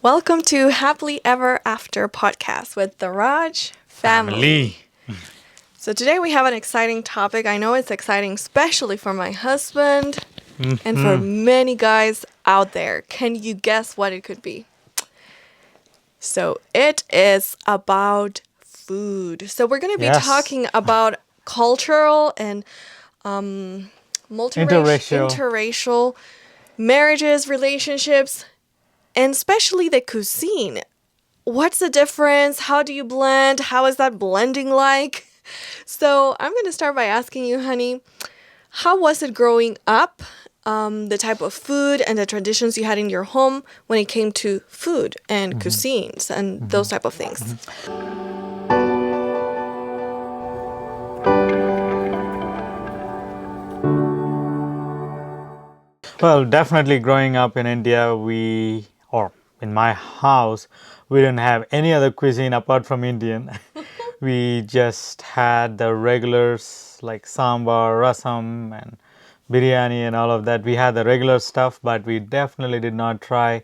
Welcome to Happily Ever After podcast with the Raj family. So today we have an exciting topic. I know it's exciting, especially for my husband and for many guys out there. Can you guess what it could be? So it is about food. So we're going to be Yes. talking about cultural and interracial marriages, relationships, and especially the cuisine. What's the difference? How do you blend? How is that blending like? So I'm going to start by asking you, honey, how was it growing up? The type of food and the traditions you had in your home when it came to food and cuisines and those type of things. Well, definitely growing up in India, or in my house, we didn't have any other cuisine apart from Indian. We just had the regulars like sambar, rasam, and biryani and all of that. We had the regular stuff, but we definitely did not try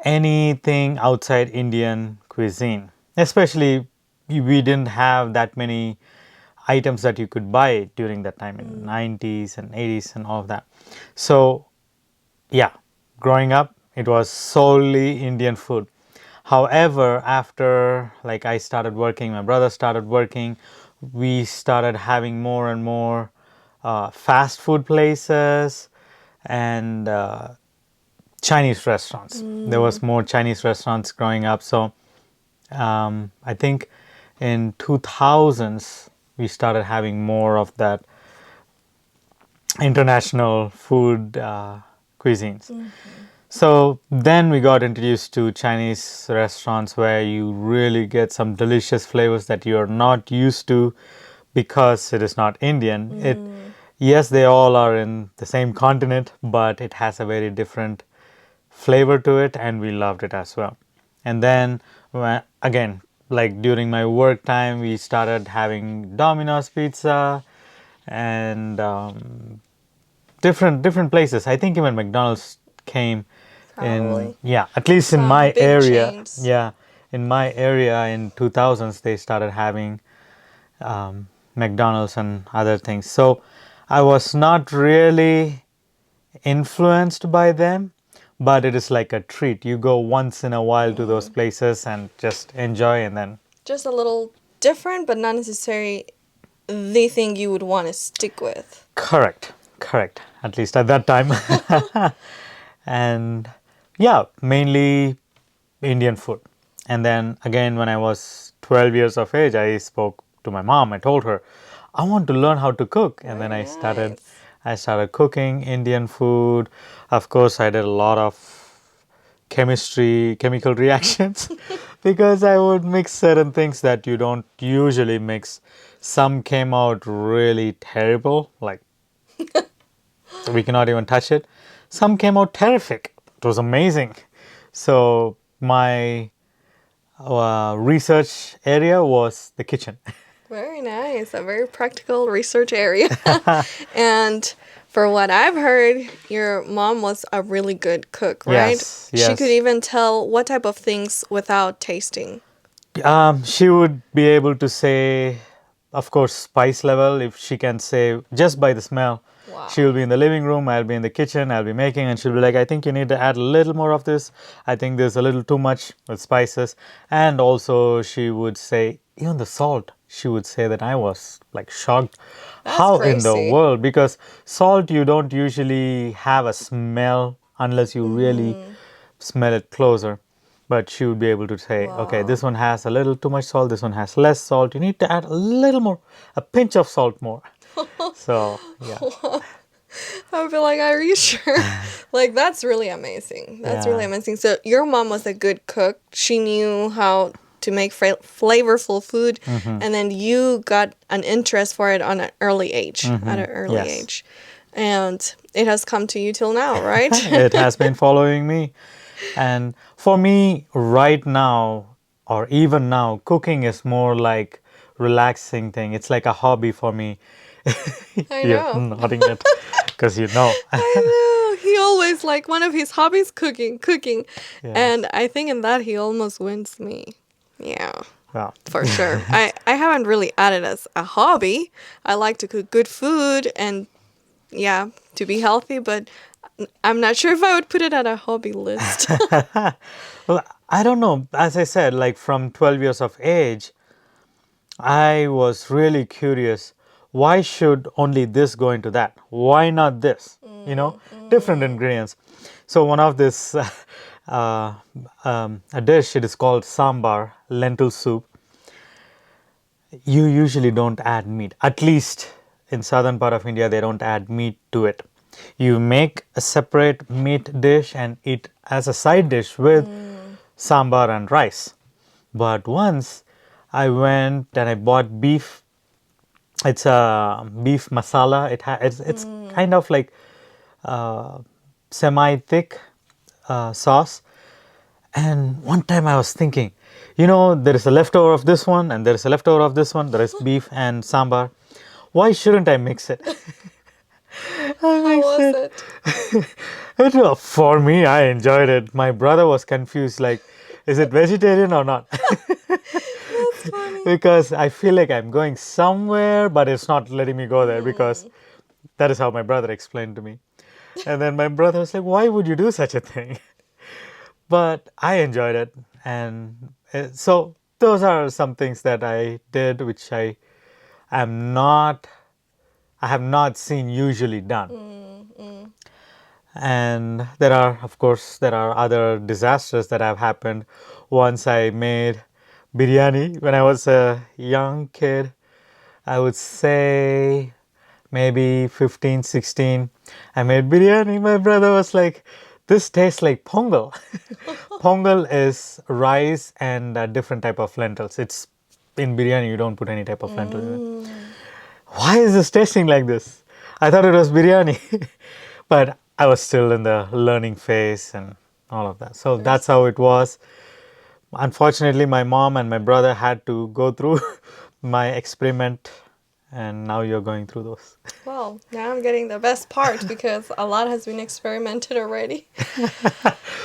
anything outside Indian cuisine. Especially, we didn't have that many items that you could buy during that time in 90s and 80s and all of that. So yeah, growing up it was solely Indian food. However, after like I started working, my brother started working, we started having more and more fast food places and Chinese restaurants. There was more Chinese restaurants growing up. So I think in 2000s we started having more of that international food cuisines. So then we got introduced to Chinese restaurants where you really get some delicious flavors that you are not used to because it is not Indian. Yes, they all are in the same continent, but it has a very different flavor to it, and we loved it as well. And then again, like during my work time, we started having Domino's pizza and different places. I think even McDonald's came Probably. at least in Some my big area. chains. Yeah, in my area in 2000s they started having McDonald's and other things. So I was not really influenced by them, but it is like a treat. You go once in a while to those places and just enjoy, and then Just a little different, but not necessarily the thing you would want to stick with. correct, at least at that time. And yeah, mainly Indian food. And then again, when I was 12 years of age, I spoke to my mom. I told her, I want to learn how to cook. And then Very nice. I started cooking Indian food. Of course, I did a lot of chemical reactions because I would mix certain things that you don't usually mix. Some came out really terrible, like we cannot even touch it. Some came out terrific. It was amazing. So my research area was the kitchen. Very nice. A very practical research area. And for what I've heard, your mom was a really good cook, right? Yes, She could yes. even tell what type of things without tasting. She would be able to say, of course, spice level. If she can say just by the smell, Wow. she will be in the living room. I'll be in the kitchen. I'll be making, and she'll be like, "I think you need to add a little more of this. I think there's a little too much with spices." And also, she would say, even the salt. She would say that I was like shocked. That's How in the crazy. world? Because salt, you don't usually have a smell unless you really smell it closer. But she would be able to say, okay, Wow. this one has a little too much salt, this one has less salt. You need to add a little more, a pinch of salt more. So, yeah. I would be like, are you sure? Like, that's really amazing. That's really Yeah. amazing. So, your mom was a good cook. She knew how to make flavorful food. And then you got an interest for it on an early age, at an early Yes. age. And it has come to you till now, right? It has been following me. And for me, right now, or even now, cooking is more like relaxing thing. It's like a hobby for me. I You're know. nodding it because you know. I know. He always always like one of his hobbies cooking. Yeah. And I think in that he almost wins me. Yeah. Wow. For sure. I haven't really added as a hobby. I like to cook good food and yeah, to be healthy, but I'm not sure if I would put it on a hobby list. Well, I don't know. As I said, like from 12 years of age, I was really curious. Why should only this go into that? Why not this? Different ingredients. So one of this, a dish, it is called sambar, lentil soup. You usually don't add meat. At least in southern part of India, they don't add meat to it. You make a separate meat dish and eat as a side dish with sambar and rice. But once I went and I bought beef. It's a beef masala. It's kind of like semi thick sauce. And one time I was thinking, there is a leftover of this one and there is a leftover of this one. There is beef and sambar. Why shouldn't I mix it? How was it? For me, I enjoyed it. My brother was confused, like, is it vegetarian or not? That's funny. Because I feel like I'm going somewhere, but it's not letting me go there because that is how my brother explained to me. And then my brother was like, why would you do such a thing? But I enjoyed it. And so those are some things that I did, which I have not seen usually done. And there are other disasters that have happened. Once I made biryani when I was a young kid. I would say maybe 15, 16. I made biryani. My brother was like, this tastes like pongal. Pongal is rice and a different type of lentils. It's in biryani, you don't put any type of lentil in it. Why is this tasting like this? I thought it was biryani. But I was still in the learning phase and all of that. So that's how it was. Unfortunately, my mom and my brother had to go through my experiment, and now you're going through those. Well, now I'm getting the best part because a lot has been experimented already.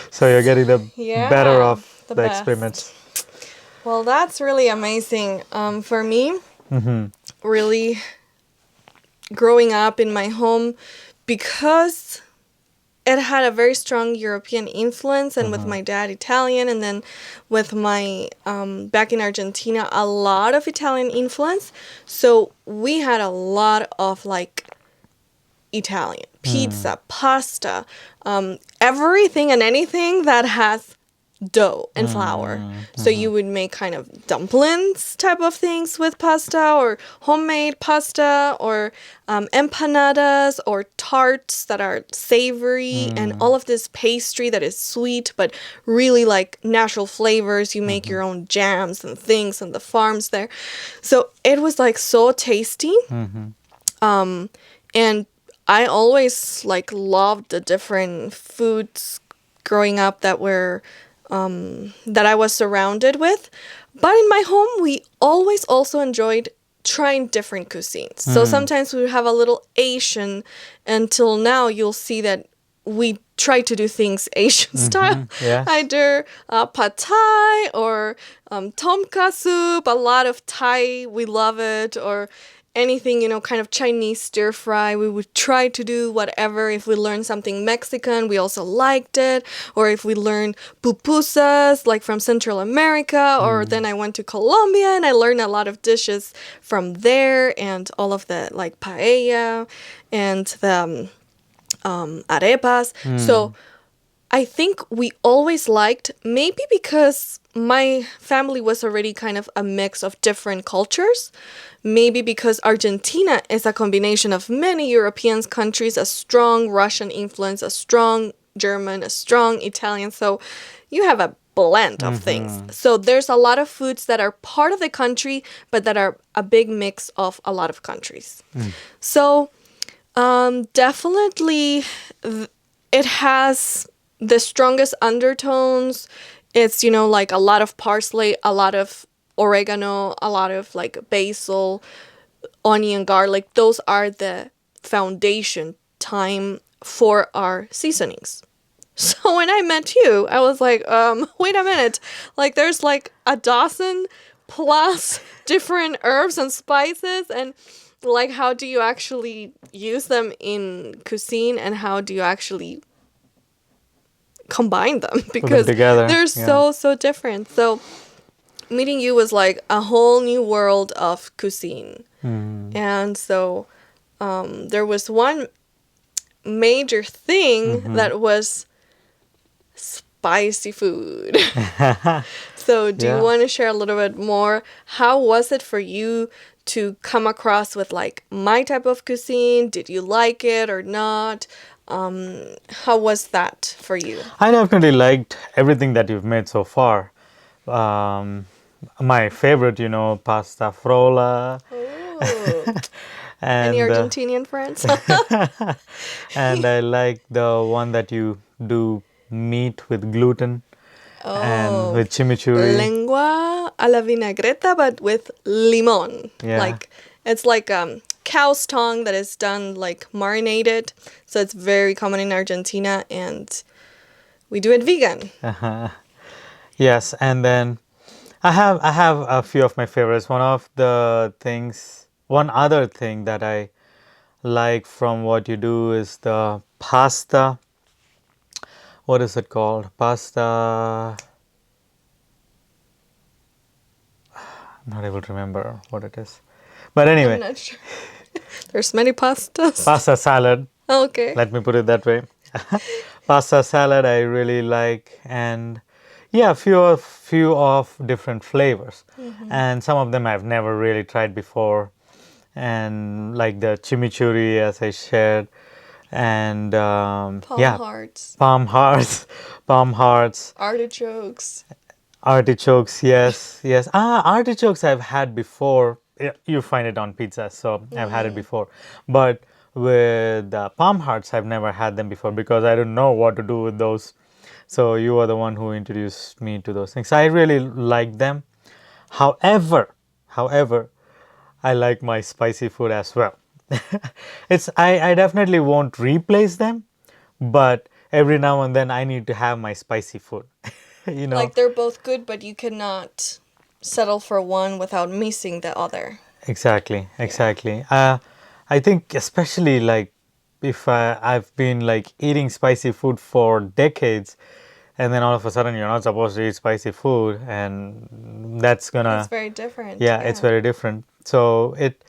So you're getting the better of the best. experiments. Well, that's really amazing. For me, really growing up in my home, because it had a very strong European influence, and with my dad Italian, and then with my back in Argentina a lot of Italian influence. So we had a lot of like Italian pizza, pasta, everything and anything that has dough and flour. So you would make kind of dumplings type of things with pasta, or homemade pasta, or empanadas, or tarts that are savory, and all of this pastry that is sweet but really like natural flavors. You make your own jams and things on the farms there. So it was like so tasty. And I always like loved the different foods growing up that were that I was surrounded with. But in my home, we always also enjoyed trying different cuisines. So sometimes we would have a little Asian. Until now, you'll see that we try to do things Asian style. Yes. Either pad thai or tom kha soup, a lot of Thai, we love it, or anything, kind of Chinese stir fry. We would try to do whatever. If we learned something Mexican, we also liked it. Or if we learned pupusas, like from Central America, or then I went to Colombia and I learned a lot of dishes from there, and all of the like paella and the arepas. So I think we always liked, maybe because my family was already kind of a mix of different cultures, maybe because Argentina is a combination of many European countries, a strong Russian influence, a strong German, a strong Italian. So you have a blend of things. So there's a lot of foods that are part of the country, but that are a big mix of a lot of countries. So definitely it has the strongest undertones. It's, like a lot of parsley, a lot of oregano, a lot of like basil, onion, garlic. Those are the foundation thyme for our seasonings. So when I met you, I was like, wait a minute. Like there's like a dozen plus different herbs and spices, and like how do you actually use them in cuisine, and how do you actually combine them? Put them Because together. they're Yeah. so different. So meeting you was like a whole new world of cuisine. And so there was one major thing that was spicy food. So do you Yeah. want to share a little bit more? How was it for you to come across with like my type of cuisine? Did you like it or not? How was that for you? I definitely liked everything that you've made so far. Um, my favorite, pasta frolla, Oh, any and Argentinian friends? and I like the one that you do meat with gluten and Oh, with chimichurri. lengua a la vinagreta, but with limon. Yeah. Like it's like cow's tongue that is done like marinated. So it's very common in Argentina, and we do it vegan. Yes, and then I have a few of my favorites. One other thing that I like from what you do is the pasta. What is it called? Pasta. I'm not able to remember what it is. But I'm anyway, not sure. There's many pastas. pasta salad. Okay. Let me put it that way. Pasta salad I really like, and yeah, few of different flavors, and some of them I've never really tried before, and like the chimichurri as I shared, and Palm yeah, hearts, palm hearts, palm hearts, artichokes. artichokes. Yes, yes. Artichokes I've had before. Yeah, you find it on pizza, so I've had it before. But with palm hearts, I've never had them before because I don't know what to do with those. So you are the one who introduced me to those things. I really like them. However, I like my spicy food as well. I definitely won't replace them, but every now and then I need to have my spicy food. you know Like they're both good, but you cannot settle for one without missing the other. Exactly. I think especially like if I've been like eating spicy food for decades, and then all of a sudden you're not supposed to eat spicy food, and that's It's gonna, very different. yeah, it's Yeah. very different. So it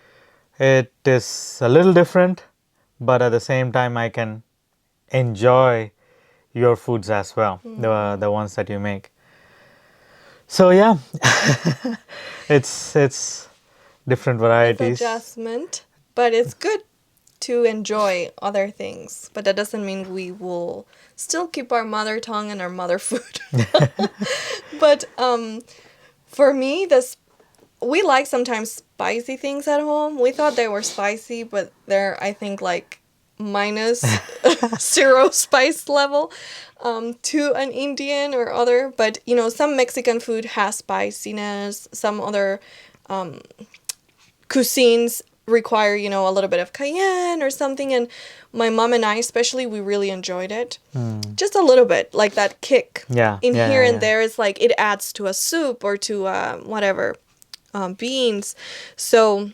is a little different, but at the same time I can enjoy your foods as well, the ones that you make. So yeah, it's different It's varieties. adjustment, but it's good to enjoy other things. But that doesn't mean we will still keep our mother tongue and our mother food. But for me, this we like sometimes spicy things at home. We thought they were spicy, but they're I think like minus zero spice level to an Indian or other. But you know, some Mexican food has spiciness. Some other cuisines require, you know, a little bit of cayenne or something, and my mom and I especially, we really enjoyed it. Just a little bit, like that kick Yeah, in yeah, here yeah, and yeah. there is like it adds to a soup or to whatever beans. So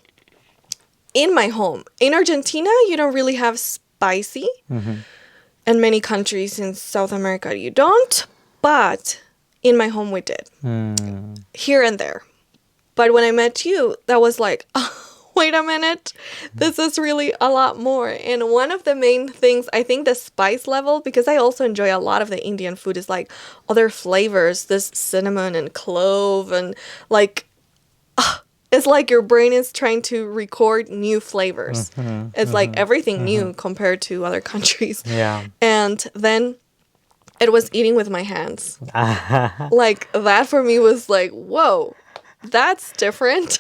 in my home in Argentina, you don't really have spicy, and many countries in South America you don't, but in my home we did here and there. But when I met you, that was like, oh, wait a minute, this is really a lot more. And one of the main things, I think the spice level, because I also enjoy a lot of the Indian food, is like other flavors, this cinnamon and clove, and like, it's like your brain is trying to record new flavors. It's like everything new compared to other countries. Yeah. And then it was eating with my hands. Like that for me was like, whoa, that's different.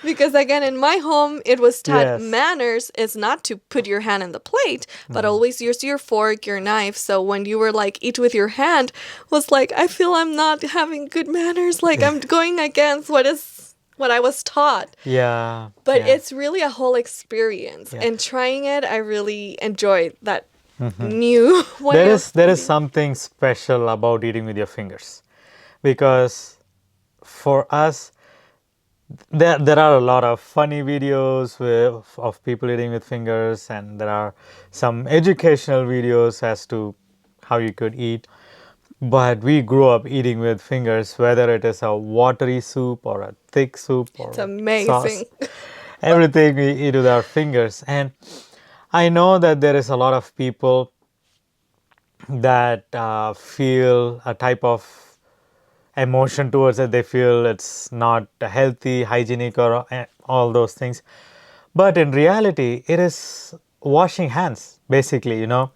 Because again, in my home, it was taught Yes. manners is not to put your hand in the plate, but always use your fork, your knife. So when you were like, eat with your hand, was like, I feel I'm not having good manners. Like I'm going against what I was taught. Yeah. But yeah. it's really a whole experience. Yeah. And trying it, I really enjoyed that new way There of is there is eating. something special about eating with your fingers, because for us there are a lot of funny videos of people eating with fingers, and there are some educational videos as to how you could eat. But we grew up eating with fingers, whether it is a watery soup or a thick soup It's or a sauce. amazing. Everything we eat with our fingers. And I know that there is a lot of people that feel a type of emotion towards it. They feel it's not healthy, hygienic, or all those things. But in reality, it is washing hands, basically, Right.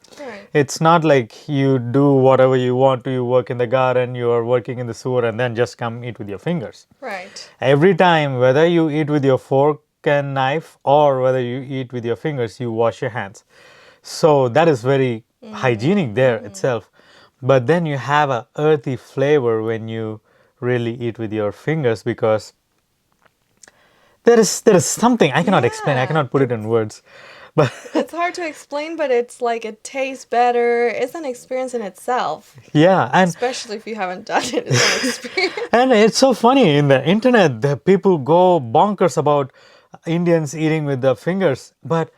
It's not like you do whatever you want to. You work in the garden, you are working in the sewer, and then just come eat with your fingers. Right. Every time, whether you eat with your fork and knife or whether you eat with your fingers, you wash your hands. So that is very hygienic there itself. But then you have a earthy flavor when you really eat with your fingers, because there is something I cannot explain. I Yeah. cannot put it in words. But It's hard to explain, but it's like it tastes better. It's an experience in itself. yeah, Especially if you haven't done it, it's an experience. and it's so funny in the internet, the people go bonkers about Indians eating with their fingers. But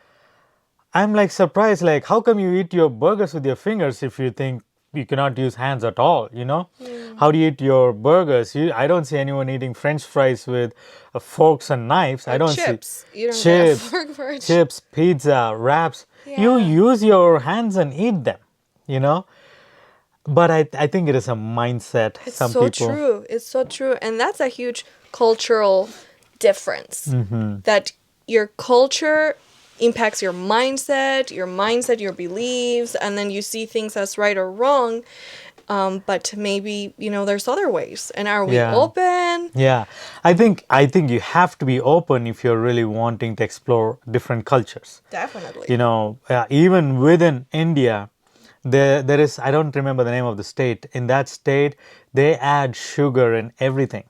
I'm like surprised, like, how come you eat your burgers with your fingers if you think you cannot use hands at all? How do you eat your burgers? I don't see anyone eating French fries with forks and knives. I Or don't see chips. You don't get a chips, fork for it. chips, pizza, wraps. You Yeah. use your hands and eat them. But I think it is a mindset. It's Some so people. true. It's so true. And that's a huge cultural difference. That your culture impacts your mindset, your beliefs, and then you see things as right or wrong. But maybe, there's other ways. And are we Yeah. open? Yeah, I think you have to be open if you're really wanting to explore different cultures. Definitely. Even within India, there is, I don't remember the name of the state. In that state, they add sugar in everything,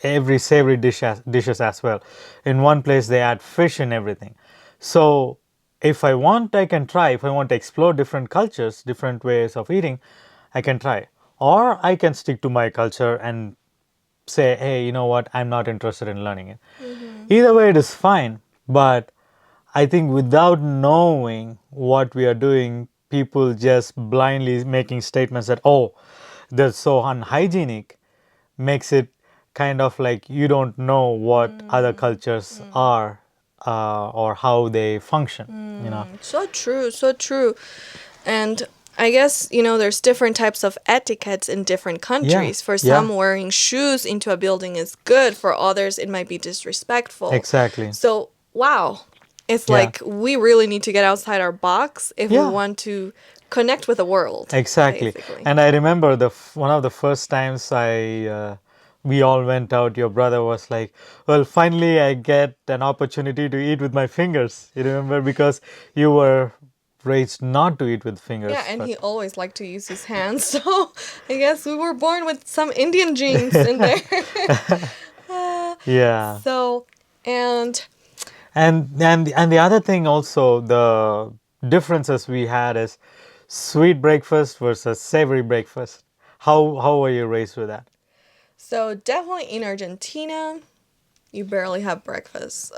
every savory dishes as well. In one place, they add fish in everything. So if I want, I can try. If I want to explore different cultures, different ways of eating, I can try. Or I can stick to my culture and say, hey, you know what, I'm not interested in learning it. Either way, it is fine. But I think without knowing what we are doing, people just blindly making statements that, oh, they're so unhygienic, makes it kind of like you don't know what other cultures are, or how they function. So true, so true. And I guess, there's different types of etiquettes in different Yeah, countries. For yeah, some, wearing shoes into a building is good. For others, it might be disrespectful. exactly. So, wow. It's Yeah. like we really need to get outside our box if we Yeah. want to connect with the world. Exactly. Basically. And I remember one of the first times we all went out, your brother was like, well, finally I get an opportunity to eat with my fingers. You remember? Because you were raised not to eat with fingers. Yeah, and but- he always liked to use his hands. So I guess we were born with some Indian genes in there. Yeah. So, and And the other thing also, the differences we had is sweet breakfast versus savory breakfast. How were you raised with that? so definitely in Argentina, you barely have breakfast.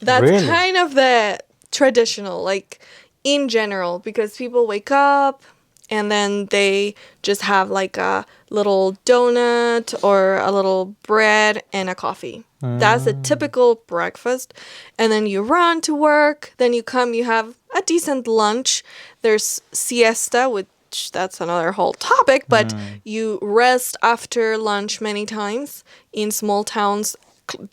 That's Really? kind of the traditional, like in general, because people wake up and then they just have like a little donut or a little bread and a coffee. That's a typical breakfast. And then you run to work, then you come, you have a decent lunch. There's siesta, which that's another whole topic, but you rest after lunch many times. In small towns,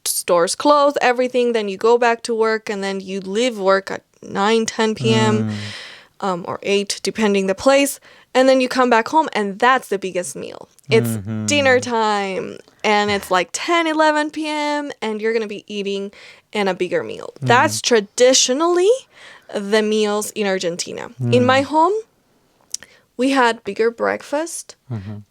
stores close, everything, then you go back to work, and then you leave work at 9, 10 p.m. Or 8, depending the place, and then you come back home, and that's the biggest meal. It's dinner time, and it's like 10, 11 p.m., and you're gonna be eating in a bigger meal. That's traditionally the meals in Argentina. In my home, we had bigger breakfast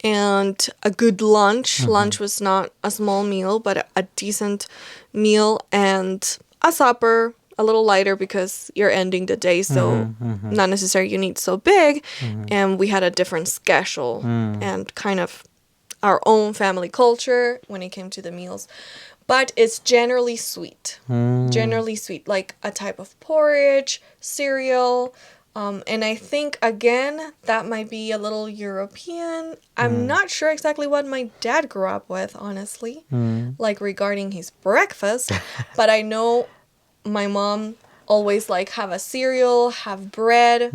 and a good lunch. Lunch was not a small meal, but a decent meal, and a supper a little lighter because you're ending the day, so not necessarily you need so big. And we had a different schedule and kind of our own family culture when it came to the meals. But it's generally sweet. Generally sweet, like a type of porridge, cereal. And I think, again, that might be a little European. I'm not sure exactly what my dad grew up with, honestly, like regarding his breakfast. But I know my mom always like have a cereal, have bread,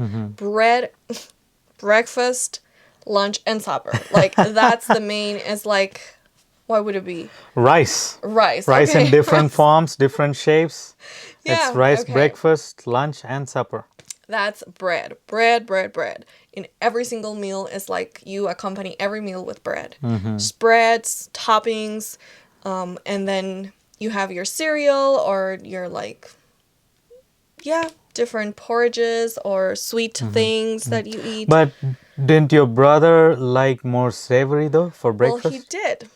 breakfast, lunch, and supper. Like that's the main, is like, what would it be? Rice. Rice. Rice Okay. in different forms, different shapes. Yeah, It's rice, okay. breakfast, lunch, and supper. That's bread. Bread. In every single meal is like you accompany every meal with bread. Spreads, toppings, and then you have your cereal or your like, yeah, different porridges or sweet things that you eat. But didn't your brother like more savory though for Well, he breakfast? did.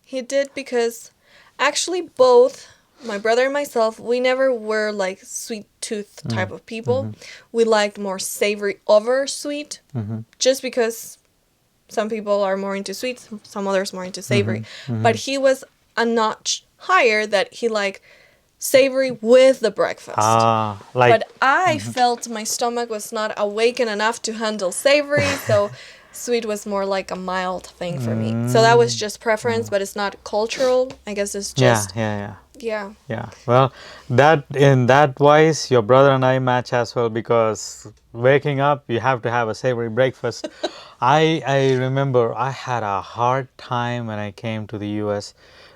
He did because actually both my brother and myself, we never were like sweet tooth type of people. We liked more savory over sweet just because some people are more into sweet, some others more into savory. But he was a notch higher that he liked savory with the breakfast. Like But I felt my stomach was not awakened enough to handle savory, so sweet was more like a mild thing for me. So that was just preference, but it's not cultural. I guess it's just yeah. yeah. Well, that in that wise, your brother and I match as well because waking up, you have to have a savory breakfast. I remember I had a hard time when I came to the U.S.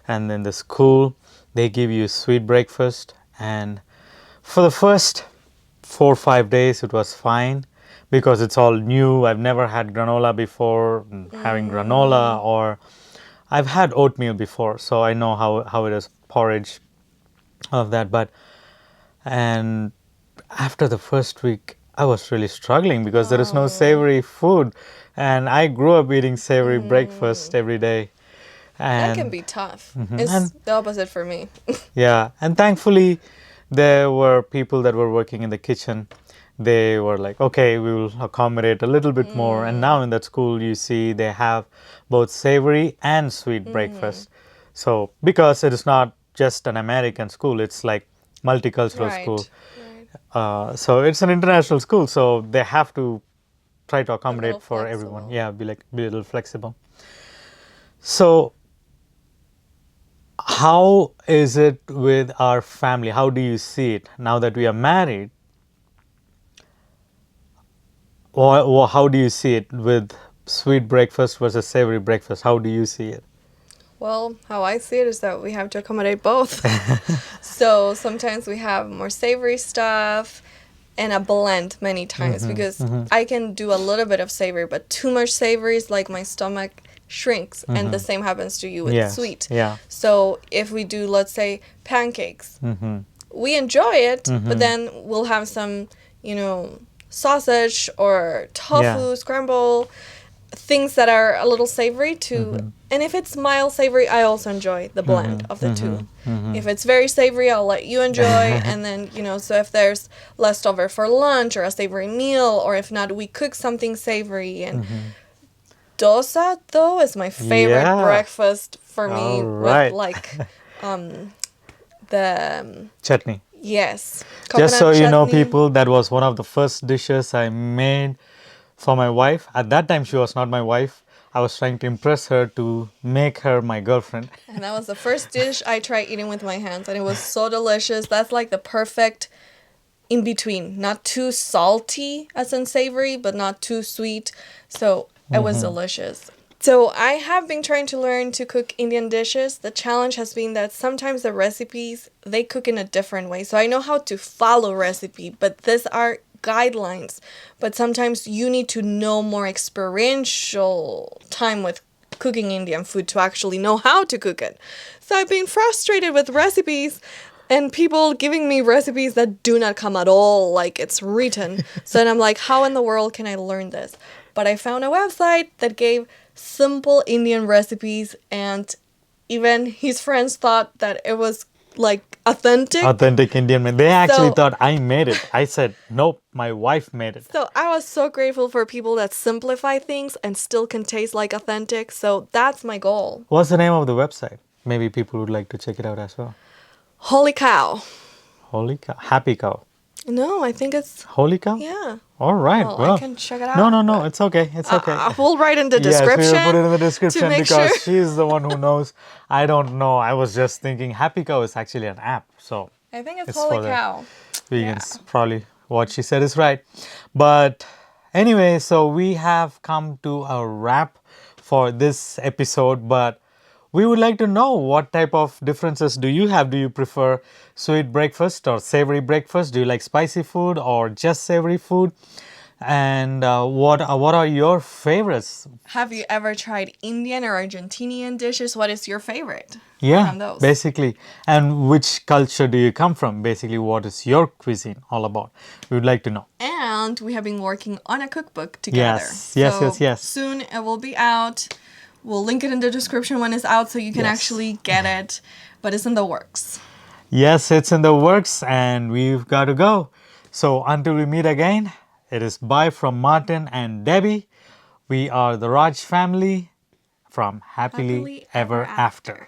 and in the school they give you sweet breakfast, and for the first 4 or 5 days it was fine because it's all new. I've never had granola before, having granola, or I've had oatmeal before, so I know how it is, porridge of that. But and after the first week I was really struggling because there is no savory food, and I grew up eating savory breakfast every day. That can And be tough. It's the opposite for me. yeah, and thankfully there were people that were working in the kitchen. They were like, okay, we will accommodate a little bit more. And now in that school, you see they have both savory and sweet breakfast. So because it is not just an American school, it's like multicultural school. Right. So it's an international school, so they have to try to A accommodate little for everyone. flexible. Yeah, be a little flexible. So how is it with our family? How do you see it now that we are married? Or how do you see it with sweet breakfast versus savory breakfast? How do you see it? Well, how I see it is that we have to accommodate both. So sometimes we have more savory stuff and a blend many times because I can do a little bit of savory, but too much savory is like my stomach shrinks, and the same happens to you with Yes, sweet. yeah. So if we do, let's say, pancakes, we enjoy it, but then we'll have some, sausage or tofu, Yeah. scramble, things that are a little savory too. And if it's mild savory, I also enjoy the blend of the two. If it's very savory, I'll let you enjoy. And then, so if there's leftover for lunch or a savory meal, or if not, we cook something savory. And dosa, though, is my favorite Yeah. breakfast for me All with right. like the, Chutney. yes, Just so coconut you know, chutney. people, that was one of the first dishes I made for my wife. At that time, she was not my wife. I was trying to impress her to make her my girlfriend. And that was the first dish I tried eating with my hands, and it was so delicious. That's like the perfect in between. Not too salty as in savory, but not too sweet. So it was delicious. So I have been trying to learn to cook Indian dishes. The challenge has been that sometimes the recipes, they cook in a different way. So I know how to follow recipe, but these are guidelines. But sometimes you need to know more experiential time with cooking Indian food to actually know how to cook it. So I've been frustrated with recipes and people giving me recipes that do not come at all like it's written. So then I'm like, how in the world can I learn this? But I found a website that gave simple Indian recipes, and even his friends thought that it was like authentic. Authentic Indian made. They actually So- thought I made it. I said, nope, my wife made it. So I was so grateful for people that simplify things and still can taste like authentic. So that's my goal. What's the name of the website? Maybe people would like to check it out as well. Holy cow. Holy cow. Happy cow. No, I think it's Holy cow? yeah. All right. Well, Well, I can check it out. no. It's okay. It's okay. We'll write in the Yes, description. we will put it in the description to make because sure. she's the one who knows. I don't know. I was just thinking Happy Cow is actually an app. So I think it's It's Holy for the- Cow. vegans probably what she said is right. But anyway, so we have come to a wrap for this episode. But we would like to know what type of differences do you have? Do you prefer sweet breakfast or savory breakfast? Do you like spicy food or just savory food? And what are your favorites? Have you ever tried Indian or Argentinian dishes? What is your favorite? Yeah, From those. basically. And which culture do you come from? Basically, what is your cuisine all about? We would like to know. And we have been working on a cookbook together. Yes. Soon it will be out. We'll link it in the description when it's out so you can Yes. actually get it. But it's in the works. Yes, it's in the works and we've got to go. So until we meet again, it is bye from Martin and Debbie. We are the Raj family from Happily Ever After.